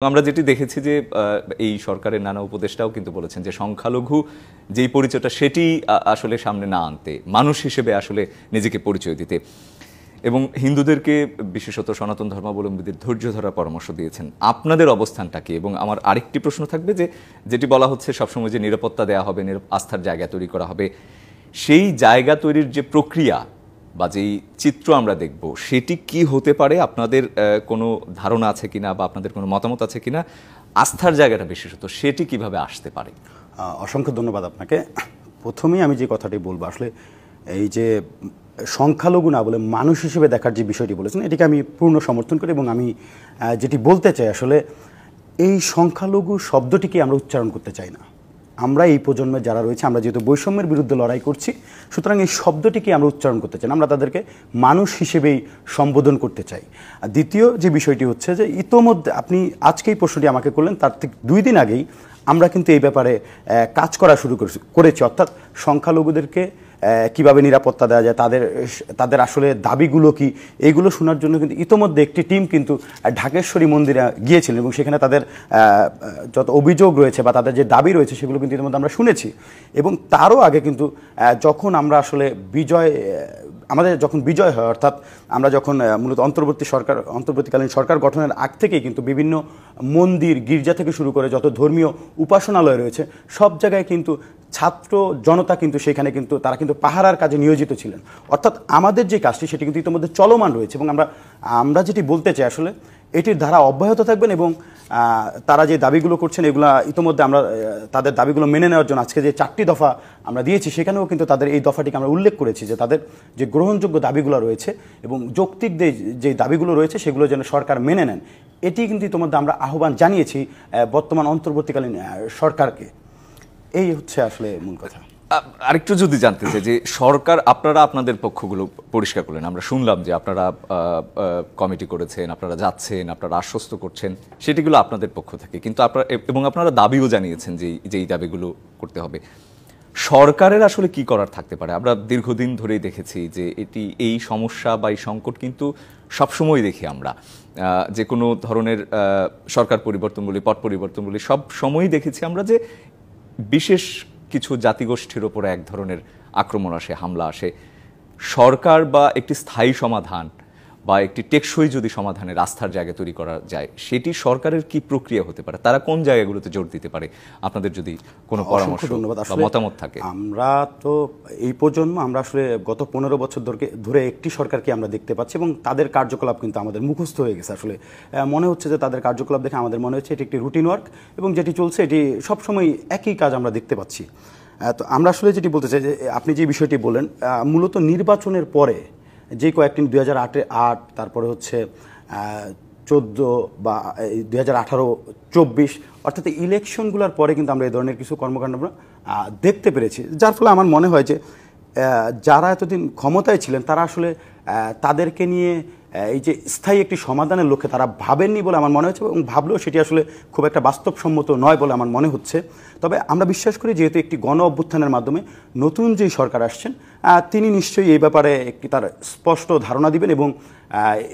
আমরা যেটি দেখেছি যে এই সরকারের নানা উপদেষ্টাও কিন্তু বলেছেন যে সংখ্যালঘু যেই পরিচয়টা সেটি আসলে সামনে না আনতে, মানুষ হিসেবে আসলে নিজেকে পরিচয় দিতে, এবং হিন্দুদেরকে বিশেষত সনাতন ধর্মাবলম্বীদের ধৈর্য ধরার পরামর্শ দিয়েছেন। আপনাদের অবস্থানটা কি? এবং আমার আরেকটি প্রশ্ন থাকবে যে যেটি বলা হচ্ছে সবসময় যে নিরাপত্তা দেওয়া হবে, আস্থার জায়গা তৈরি করা হবে, সেই জায়গা তৈরির যে প্রক্রিয়া বা যেই চিত্র আমরা দেখব সেটি কি হতে পারে? আপনাদের কোনো ধারণা আছে কিনা বা আপনাদের কোনো মতামত আছে কিনা? আস্থার জায়গাটা বিশেষত সেটি কিভাবে আসতে পারে? অসংখ্য ধন্যবাদ আপনাকে। প্রথমেই আমি যে কথাটি বলবো, আসলে এই যে সংখ্যালঘু না বলে মানুষ হিসেবে দেখার যে বিষয়টি বলেছেন, এটিকে আমি পূর্ণ সমর্থন করি। এবং আমি যেটি বলতে চাই, আসলে এই সংখ্যালঘু শব্দটিকে আমরা উচ্চারণ করতে চাই না। আমরা এই প্রজন্মের যারা রয়েছে, আমরা যেহেতু বৈষম্যের বিরুদ্ধে লড়াই করছি, সুতরাং এই শব্দটিকে আমরা উচ্চারণ করতে চাই না, আমরা তাদেরকে মানুষ হিসেবেই সম্বোধন করতে চাই। আর দ্বিতীয় যে বিষয়টি হচ্ছে যে ইতোমধ্যে আপনি আজকেই প্রশ্নটি আমাকে করলেন, তার ঠিক 2 দিন আগেই আমরা কিন্তু এই ব্যাপারে কাজ করা শুরু করেছি। অর্থাৎ সংখ্যালঘুদেরকে কিভাবে নিরাপত্তা দেওয়া যায়, তাদের আসলে দাবিগুলো কি, এইগুলো শোনার জন্য কিন্তু ইতোমধ্যে একটি টিম কিন্তু ঢাকেশ্বরী মন্দিরে গিয়েছিলেন এবং সেখানে তাদের যত অভিযোগ রয়েছে বা তাদের যে দাবি রয়েছে সেগুলো কিন্তু ইতিমধ্যে আমরা শুনেছি। এবং তারও আগে কিন্তু যখন আমরা আসলে আমাদের যখন বিজয় হয়, অর্থাৎ আমরা যখন মূলত অন্তর্বর্তীকালীন সরকার গঠনের আগ থেকেই কিন্তু বিভিন্ন মন্দির, গির্জা থেকে শুরু করে যত ধর্মীয় উপাসনালয় রয়েছে সব জায়গায় কিন্তু ছাত্র জনতা কিন্তু সেখানে কিন্তু তারা কিন্তু পাহারার কাজে নিয়োজিত ছিলেন। অর্থাৎ আমাদের যে কাজটি সেটি কিন্তু ইতিমধ্যে চলমান রয়েছে এবং আমরা যেটি বলতে চাই, আসলে এটির ধারা অব্যাহত থাকবেন এবং তারা যে দাবিগুলো করছেন এগুলা ইতিমধ্যে আমরা তাদের দাবিগুলো মেনে নেওয়ার জন্য আজকে যে 4টি দফা আমরা দিয়েছি সেখানেও কিন্তু তাদের এই দফাটিকে আমরা উল্লেখ করেছি যে তাদের যে গ্রহণযোগ্য দাবিগুলো রয়েছে এবং যৌক্তিক যে দাবিগুলো রয়েছে সেগুলো যেন সরকার মেনে নেন, এটি কিন্তু ইতিমধ্যে আমরা আহ্বান জানিয়েছি বর্তমান অন্তর্বর্তীকালীন সরকারকে। এই হচ্ছে আসলে মূল কথা। আরেকটু যদি জানতে চাই যে সরকার, আপনারা আপনাদের পক্ষগুলো পরিষ্কার করলেন, আমরা শুনলাম যে আপনারা কমিটি করেছেন, আপনারা যাচ্ছেন, আপনারা আশ্বস্ত করছেন, সেটিগুলো আপনাদের পক্ষ থেকে, কিন্তু আপনারা দাবিও জানিয়েছেন যে এই দাবিগুলো করতে হবে। সরকারের আসলে কি করার থাকতে পারে? আমরা দীর্ঘদিন ধরেই দেখেছি যে এই সমস্যা বা এই সংকট কিন্তু সবসময় দেখি আমরা, যে কোনো ধরনের সরকার পরিবর্তন বলি, পট পরিবর্তন বলি, সব সময়ই দেখেছি আমরা যে বিশেষ কিছু জাতিগোষ্ঠীর ওপরে এক ধরনের আক্রমণ আসে, হামলা আসে। সরকার বা একটি স্থায়ী সমাধান বা একটি টেকসই যদি সমাধানের আস্থার জায়গা তৈরি করা যায়, সেটি সরকারের কি প্রক্রিয়া হতে পারে? তারা কোন জায়গাগুলোতে জোর দিতে পারে? আপনাদের যদি কোনো পরামর্শ বা মতামত থাকে। আমরা তো এই প্রজন্ম, আমরা আসলে গত 15 বছর ধরে একটি সরকারকে আমরা দেখতে পাচ্ছি এবং তাদের কার্যকলাপ কিন্তু আমাদের মুখস্থ হয়ে গেছে। আসলে মনে হচ্ছে যে তাদের কার্যকলাপ দেখে আমাদের মনে হচ্ছে এটি একটি রুটিন ওয়ার্ক এবং যেটি চলছে এটি সবসময় একই কাজ আমরা দেখতে পাচ্ছি। তো আমরা আসলে যেটি বলতে চাই যে আপনি যে বিষয়টি বললেন, মূলত নির্বাচনের পরে যে কয়েকটি 2008, তারপরে হচ্ছে 14 বা 2018, 24, অর্থাৎ ইলেকশনগুলোর পরে কিন্তু আমরা এই ধরনের কিছু কর্মকাণ্ড আমরা দেখতে পেরেছি, যার ফলে আমার মনে হয় যে যারা এতদিন ক্ষমতায় ছিলেন তারা আসলে তাদেরকে নিয়ে এই যে স্থায়ী একটি সমাধানের লক্ষ্যে তারা ভাবেননি বলে আমার মনে হচ্ছে, এবং ভাবলেও সেটি আসলে খুব একটা বাস্তবসম্মত নয় বলে আমার মনে হচ্ছে। তবে আমরা বিশ্বাস করি যেহেতু একটি গণ অভ্যুত্থানের মাধ্যমে নতুন যেই সরকার আসছেন তিনি নিশ্চয়ই এই ব্যাপারে একটি তার স্পষ্ট ধারণা দিবেন এবং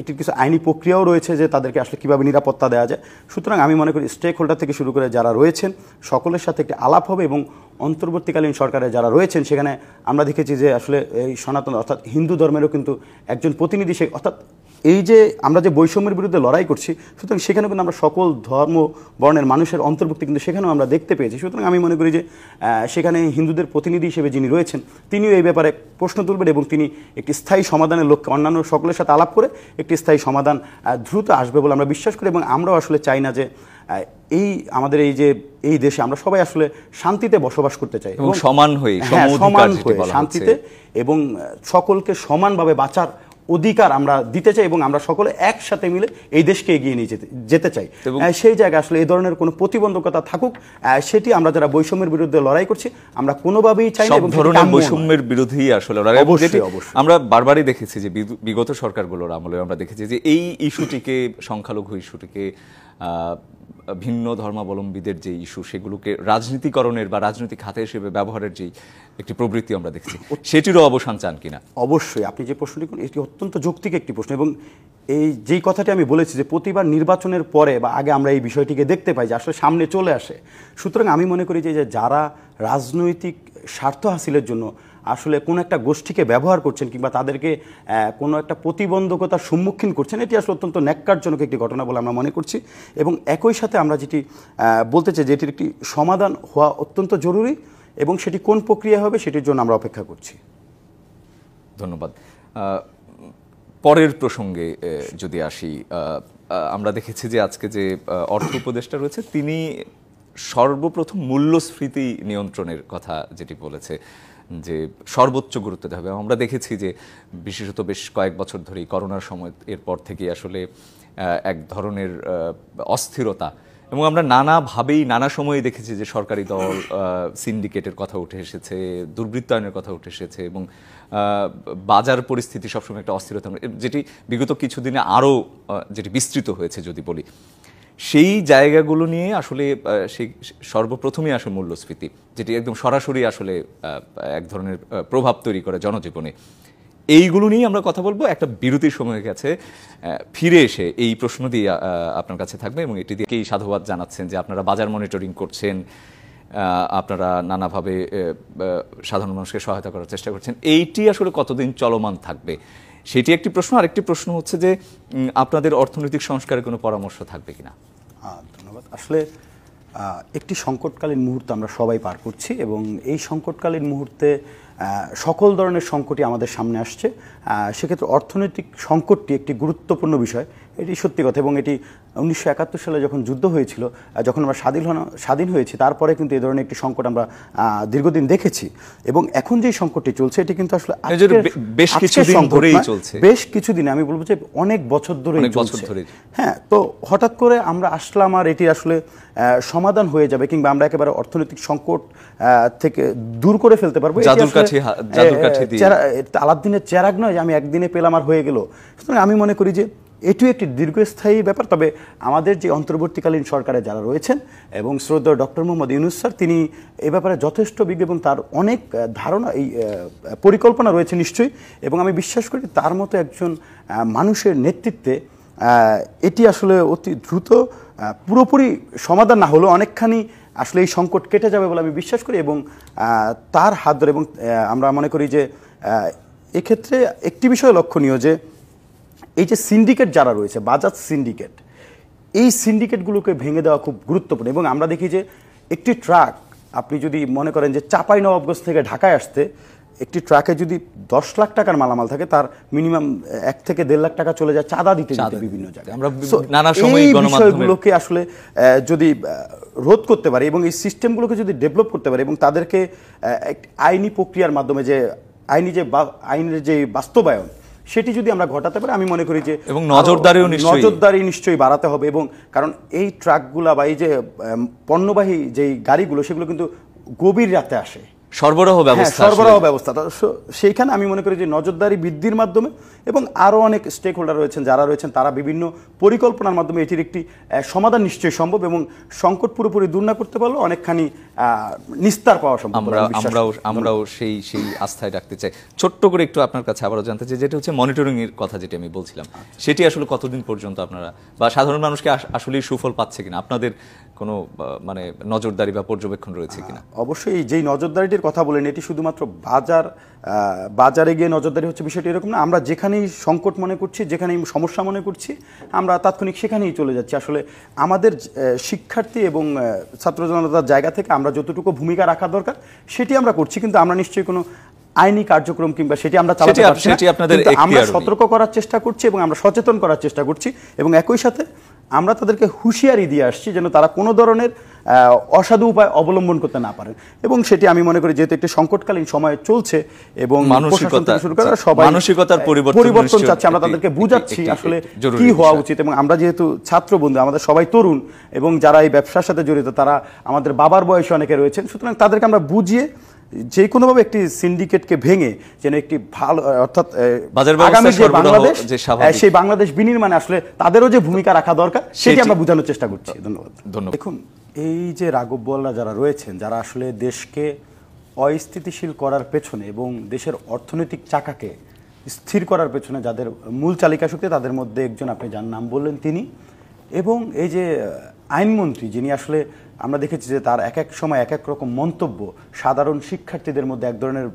এটির কিছু আইনি প্রক্রিয়াও রয়েছে যে তাদেরকে আসলে কীভাবে নিরাপত্তা দেওয়া যায়। সুতরাং আমি মনে করি স্টেক হোল্ডার থেকে শুরু করে যারা রয়েছেন সকলের সাথে একটি আলাপ হবে এবং অন্তর্বর্তীকালীন সরকারে যারা রয়েছেন সেখানে আমরা দেখেছি যে আসলে এই সনাতন অর্থাৎ হিন্দু ধর্মেরও কিন্তু একজন প্রতিনিধি, অর্থাৎ এই যে আমরা যে বৈষম্যের বিরুদ্ধে লড়াই করছি, সুতরাং সেখানেও কিন্তু আমরা সকল ধর্ম বর্ণের মানুষের অন্তর্ভুক্তি কিন্তু সেখানেও আমরা দেখতে পেয়েছি। সুতরাং আমি মনে করি যে সেখানে হিন্দুদের প্রতিনিধি হিসেবে যিনি রয়েছেন তিনিও এই ব্যাপারে প্রশ্ন তুলবেন এবং তিনি একটি স্থায়ী সমাধানের লক্ষ্যে অন্যান্য সকলের সাথে আলাপ করে একটি স্থায়ী সমাধান দ্রুত আসবে বলে আমরা বিশ্বাস করি। এবং আমরাও আসলে চাই না যে আমাদের এই দেশে আমরা সবাই আসলে শান্তিতে বসবাস করতে চাই এবং সমান হয়ে শান্তিতে এবং সকলকে সমানভাবে বাঁচার অধিকার আমরা দিতে চাই এবং আমরা সকলে একসাথে মিলে এই দেশকে এগিয়ে নিয়ে যেতে চাই। সেই জায়গায় আসলে এই ধরনের কোনো প্রতিবন্ধকতা থাকুক সেটি আমরা যারা বৈষম্যের বিরুদ্ধে লড়াই করছি আমরা কোনোভাবেই চাই না। এবং ধরনের বৈষম্যের বিরোধী আসলে আমরা বারবারই দেখেছি যে বিগত সরকারগুলোর আমলে আমরা দেখেছি যে এই ইস্যুটিকে, সংখ্যালঘু ইস্যুটিকে ভিন্ন ধর্মাবলম্বীদের যে ইস্যু সেগুলোকে রাজনীতিকরণের বা রাজনৈতিক হাতে হিসেবে ব্যবহারের যেই একটি প্রবৃত্তি আমরা দেখছি, সেটিরও অবসান চান কিনা? অবশ্যই, আপনি যে প্রশ্নটি করেন এটি অত্যন্ত যৌক্তিক একটি প্রশ্ন, এবং এই যেই কথাটি আমি বলেছি যে প্রতিবার নির্বাচনের পরে বা আগে আমরা এই বিষয়টিকে দেখতে পাই যে আসলে সামনে চলে আসে। সুতরাং আমি মনে করি যে যারা রাজনৈতিক স্বার্থ হাসিলের জন্য আসলে কোনো একটা গোষ্ঠীকে ব্যবহার করছেন কিংবা তাদেরকে কোনো একটা প্রতিবন্ধকতার সম্মুখীন করছেন, এটি আসলে অত্যন্ত ন্যাক্কারজনক একটি ঘটনা বলে আমরা মনে করছি। এবং একই সাথে আমরা যেটি বলতে চাই যে এটির একটি সমাধান হওয়া অত্যন্ত জরুরি, এবং সেটি কোন প্রক্রিয়া হবে সেটির জন্য আমরা অপেক্ষা করছি। ধন্যবাদ। পরের প্রসঙ্গে যদি আসি, আমরা দেখেছি যে আজকে যে অর্থ উপদেষ্টা রয়েছে তিনি সর্বপ্রথম মূল্যস্ফীতি নিয়ন্ত্রণের কথা যেটি বলেছে যে সর্বোচ্চ গুরুত্ব দেওয়া হবে। আমরা দেখেছি যে বিশেষত বেশ কয়েক বছর ধরেই করোনার সময় এরপর থেকেই আসলে এক ধরনের অস্থিরতা, এবং আমরা নানাভাবেই নানা সময়ে দেখেছি যে সরকারি দল সিন্ডিকেটের কথা উঠে এসেছে, দুর্বৃত্তায়নের কথা উঠে এসেছে, এবং বাজার পরিস্থিতি সবসময় একটা অস্থিরতা, যেটি বিগত কিছুদিনে আরও যেটি বিস্তৃত হয়েছে যদি বলি। সেই জায়গাগুলো নিয়ে আসলে সেই সর্বপ্রথমে আসে মূল্যস্ফীতি, যেটি একদম সরাসরি আসলে এক ধরনের প্রভাব তৈরি করে জনজীবনে। এইগুলো নিয়েই আমরা কথা বলবো। একটা বিরতির সময় গেছে, ফিরে এসে এই প্রশ্ন দিয়ে আপনার কাছে থাকবে, এবং এটি দিয়েই সাধুবাদ জানাচ্ছেন যে আপনারা বাজার মনিটরিং করছেন, আপনারা নানাভাবে সাধারণ মানুষকে সহায়তা করার চেষ্টা করছেন। এইটি আসলে কতদিন চলমান থাকবে সেটি একটি প্রশ্ন। আরেকটি প্রশ্ন হচ্ছে যে আপনাদের অর্থনৈতিক সংস্কারের কোনো পরামর্শ থাকবে কিনা? ধন্যবাদ। আসলে একটি সংকটকালীন মুহূর্ত আমরা সবাই পার করছি, এবং এই সংকটকালীন মুহূর্তে সকল ধরনের সংকটই আমাদের সামনে আসছে। সেক্ষেত্রে অর্থনৈতিক সংকটটি একটি গুরুত্বপূর্ণ বিষয়, এটি সত্যি কথা। এবং এটি 1971 সালে যখন যুদ্ধ হয়েছিল, যখন আমরা স্বাধীন হয়েছি, তারপরে কিন্তু এই ধরনের একটি সংকট আমরা দীর্ঘদিন দেখেছি। এবং এখন যে সংকটটি চলছে এটি কিন্তু আসলে বেশ কিছুদিন ধরেই চলছে, বেশ কিছুদিন, আমি বলবো যে অনেক বছর ধরেই চলছে। হ্যাঁ, তো হঠাৎ করে আমরা আসলাম আর এটি আসলে সমাধান হয়ে যাবে কিংবা আমরা একেবারে অর্থনৈতিক সংকট থেকে দূর করে ফেলতে পারবো, আলাদিনের চেরাগ নয় যে আমি একদিনে পেলাম আর হয়ে গেল। সুতরাং আমি মনে করি যে এটিও একটি দীর্ঘস্থায়ী ব্যাপার। তবে আমাদের যে অন্তর্বর্তীকালীন সরকারে যারা রয়েছেন এবং শ্রদ্ধেয় ডক্টর মোহাম্মদ ইউনূস স্যার, তিনি এ ব্যাপারে যথেষ্ট বিজ্ঞ এবং তার অনেক ধারণা, এই পরিকল্পনা রয়েছে নিশ্চয়ই। এবং আমি বিশ্বাস করি তার মতো একজন মানুষের নেতৃত্বে এটি আসলে অতি দ্রুত পুরোপুরি সমাধান না হলেও অনেকখানি আসলে এই সংকট কেটে যাবে বলে আমি বিশ্বাস করি। এবং তার হাত ধরে, এবং আমরা মনে করি যে এক্ষেত্রে একটি বিষয় লক্ষণীয় যে এই যে সিন্ডিকেট যারা রয়েছে, বাজাজ সিন্ডিকেট, এই সিন্ডিকেটগুলোকে ভেঙে দেওয়া খুব গুরুত্বপূর্ণ। এবং আমরা দেখি যে একটি ট্রাক, আপনি যদি মনে করেন যে চাঁপাইনবাবগঞ্জ থেকে ঢাকায় আসতে একটি ট্রাকে যদি 10 লাখ টাকার মালামাল থাকে, তার মিনিমাম 1 থেকে 1.5 লাখ টাকা চলে যায় চাঁদা দিতে বিভিন্ন জায়গায়। আমরা নানা সময় বিষয়গুলোকে আসলে যদি রোধ করতে পারি এবং এই সিস্টেমগুলোকে যদি ডেভেলপ করতে পারি এবং তাদেরকে আইনি প্রক্রিয়ার মাধ্যমে যে আইনের যে বাস্তবায়ন সেটি যদি আমরা ঘটাতে পারি, আমি মনে করি যে এবং নজরদারি নিশ্চয়ই বাড়াতে হবে। এবং কারণ এই ট্রাকগুলা বা এই যে পণ্যবাহী যেই গাড়িগুলো, সেগুলো কিন্তু গভীর রাতে আসে, সরবরাহ ব্যবস্থা। সেইখানে আমি মনে করি যে নজরদারি বৃদ্ধির মাধ্যমে এবং আরও অনেক স্টেক হোল্ডার রয়েছেন যারা রয়েছেন, তারা বিভিন্ন পরিকল্পনার মাধ্যমে এটির একটি সমাধান নিশ্চয়ই সম্ভব। এবং সংকট পুরোপুরি দূর না করতে পারলেও অনেকখানি নিস্তার পাওয়া সম্ভব। আমরাও সেই আস্থায় রাখতে চাই। ছোট্ট করে একটু আপনার কাছে আবারও জানতে চাই, যেটা হচ্ছে মনিটরিং এর কথা যেটা আমি বলছিলাম, সেটি আসলে কতদিন পর্যন্ত আপনারা বা সাধারণ মানুষকে আসলেই সুফল পাচ্ছে কিনা, আপনাদের কোনো মানে নজরদারি বা পর্যবেক্ষণ রয়েছে কিনা? অবশ্যই যেই নজরদারিটির কথা বলেন, এটি শুধুমাত্র বাজারে গিয়ে নজরদারি হচ্ছে বিষয়টি এরকম না। আমরা যেখানেই সংকট মনে করছি, যেখানেই সমস্যা মনে করছি, আমরা তাৎক্ষণিক সেখানেই চলে যাচ্ছি। আসলে আমাদের শিক্ষার্থী এবং ছাত্র জনতার জায়গা থেকে আমরা যতটুকু ভূমিকা রাখা দরকার সেটি আমরা করছি, কিন্তু আমরা নিশ্চয়ই কোনো আইনি কার্যক্রম কিংবা সেটি আমরা চালাতে পারছি না। আমরা সতর্ক করার চেষ্টা করছি এবং আমরা সচেতন করার চেষ্টা করছি, এবং একই সাথে আমরা তাদেরকে হুঁশিয়ারি দিয়ে আসছি যেন তারা কোনো ধরনের অসাধু উপায় অবলম্বন করতে না পারেন। এবং সেটি আমি মনে করি যেহেতু একটি সংকটকালীন সময় চলছে এবং মানসিকতার পরিবর্তন চাচ্ছে, আমরা তাদেরকে বুঝাচ্ছি আসলে কি হওয়া উচিত। এবং আমরা যেহেতু ছাত্র বন্ধু, আমাদের সবাই তরুণ এবং যারা এই ব্যবসার সাথে জড়িত, তারা আমাদের বাবার বয়সে অনেকে রয়েছেন, সুতরাং তাদেরকে আমরা বুঝিয়ে যে কোনোভাবে একটি সিন্ডিকেটকে ভেঙে যেন একটি ভালো অর্থাৎ বাজার ব্যবস্থা আগামী যে সরবরাহ বাংলাদেশ যে স্বাভাবিক। সেই বাংলাদেশ বিনির্মাণে আসলে তাদেরও যে ভূমিকা রাখা দরকার সেটি আমরা বোঝানোর চেষ্টা করছি। ধন্যবাদ। ধন্যবাদ। দেখুন, এই যে রাঘব বোয়ালরা যারা রয়েছেন, যারা আসলে দেশকে অস্থিতিশীল করার পেছনে এবং দেশের অর্থনৈতিক চাকাকে স্থির করার পেছনে যাদের মূল চালিকা শক্তি, তাদের মধ্যে একজন আপনি যার নাম বললেন তিনি, এবং এই যে আইনমন্ত্রী যিনি আসলে আমরা দেখেছি যে তার এক এক সময় এক এক রকম মন্তব্য সাধারণ শিক্ষার্থীদের মধ্যে এক ধরনের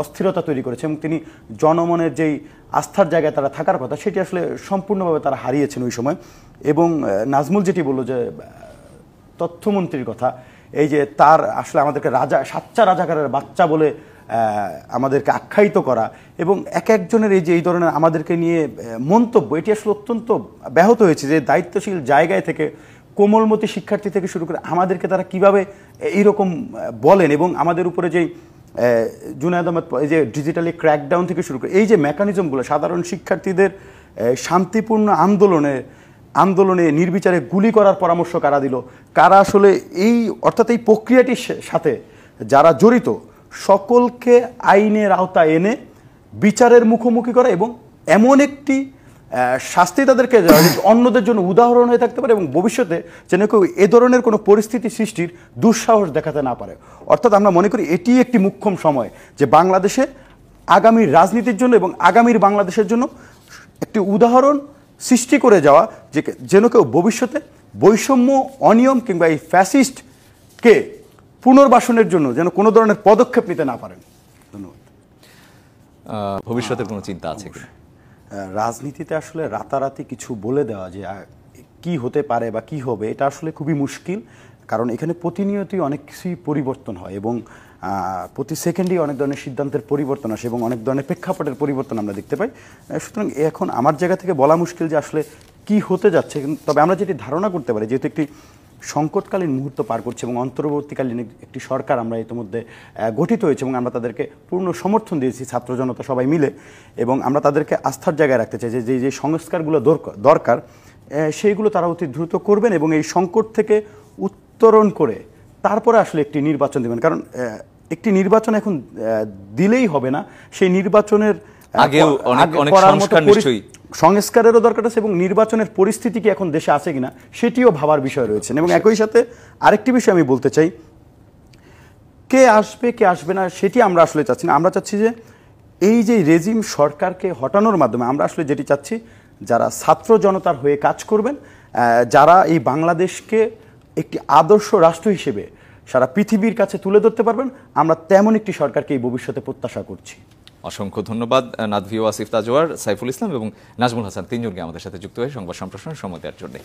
অস্থিরতা তৈরি করেছে এবং তিনি জনমনের যেই আস্থার জায়গায় তারা থাকার কথা সেটি আসলে সম্পূর্ণভাবে তারা হারিয়েছেন ওই সময়। এবং নাজমুল যেটি বললো যে তথ্যমন্ত্রীর কথা, এই যে তার আসলে আমাদেরকে সাচ্চা রাজাকারের বাচ্চা বলে আমাদেরকে আখ্যায়িত করা এবং এক একজনের এই যে এই ধরনের আমাদেরকে নিয়ে মন্তব্য, এটি আসলে অত্যন্ত ব্যাহত হয়েছে যে দায়িত্বশীল জায়গায় থেকে কোমলমতি শিক্ষার্থী থেকে শুরু করে আমাদেরকে তারা কিভাবে এইরকম বলেন এবং আমাদের উপরে যেই জুনায়েদ আহমেদ এই যে ডিজিটালি ক্র্যাকডাউন থেকে শুরু করে এই যে মেকানিজমগুলো সাধারণ শিক্ষার্থীদের শান্তিপূর্ণ আন্দোলনে নির্বিচারে গুলি করার পরামর্শ কারা দিল, কারা আসলে এই অর্থাৎ এই প্রক্রিয়াটির সাথে যারা জড়িত সকলকে আইনের আওতায় এনে বিচারের মুখোমুখি করা এবং এমন একটি শাস্তি তাদেরকে অন্যদের জন্য উদাহরণ হয়ে থাকতে পারে এবং ভবিষ্যতে যেন কেউ এ ধরনের কোনো পরিস্থিতি সৃষ্টির দুঃসাহস দেখাতে না পারে। অর্থাৎ আমরা মনে করি এটি একটি মুখ্যম সময় যে বাংলাদেশে আগামীর রাজনীতির জন্য এবং আগামীর বাংলাদেশের জন্য একটি উদাহরণ সৃষ্টি করে যাওয়া, যে যেন কেউ ভবিষ্যতে বৈষম্য, অনিয়ম কিংবা এই ফ্যাসিস্টকে পুনর্বাসনের জন্য যেন কোনো ধরনের পদক্ষেপ নিতে না পারেন। ধন্যবাদ। ভবিষ্যতের কোনো চিন্তা আছে কিনা? রাজনীতিতে আসলে রাতারাতি কিছু বলে দেওয়া যে কি হতে পারে বা কি হবে, এটা আসলে খুবই মুশকিল, কারণ এখানে প্রতিনিয়তই অনেক কিছুই পরিবর্তন হয় এবং প্রতি সেকেন্ডেই অনেক ধরনের সিদ্ধান্তের পরিবর্তন আসে এবং অনেক ধরনের প্রেক্ষাপটের পরিবর্তন আমরা দেখতে পাই। সুতরাং এখন আমার জায়গা থেকে বলা মুশকিল যে আসলে কি হতে যাচ্ছে, তবে আমরা যেটি ধারণা করতে পারি যেহেতু একটি সংকটকালীন মুহূর্ত পার করছে এবং অন্তর্বর্তীকালীন একটি সরকার আমরা ইতিমধ্যে গঠিত হয়েছে এবং আমরা তাদেরকে পূর্ণ সমর্থন দিয়েছি ছাত্র জনতা সবাই মিলে এবং আমরা তাদেরকে আস্থার জায়গায় রাখতে চাই যে যে সংস্কারগুলো দরকার সেইগুলো তারা অতি দ্রুত করবেন এবং এই সংকট থেকে উত্তরণ করে তারপরে আসলে একটি নির্বাচন দেবেন। কারণ একটি নির্বাচন এখন দিলেই হবে না, সেই নির্বাচনের আগেও অনেক সংস্কার নিশ্চয়ই সংস্কারেরও দরকার আছে এবং নির্বাচনের পরিস্থিতি কি এখন দেশে আছে কিনা সেটিও ভাবার বিষয় রয়েছে। এবং একই সাথে আরেকটি বিষয় আমি বলতে চাই, কে আসবে কে আসবে না সেটি আমরা আসলে চাচ্ছি না। আমরা চাচ্ছি যে এই যে রেজিম সরকারকে হটানোর মাধ্যমে আমরা আসলে যেটি চাচ্ছি, যারা ছাত্র জনতার হয়ে কাজ করবেন, যারা এই বাংলাদেশকে একটি আদর্শ রাষ্ট্র হিসেবে সারা পৃথিবীর কাছে তুলে ধরতে পারবেন, আমরা তেমন একটি সরকারকে এই ভবিষ্যতে প্রত্যাশা করছি। অসংখ্য ধন্যবাদ নাদভি, ওয়াসিফ তাজওয়ার, সাইফুল ইসলাম এবং নাজমুল হাসান, তিনজনকে আমাদের সাথে যুক্ত হয়ে সংবাদ সম্প্রসারণ সময় দেওয়ার জন্য।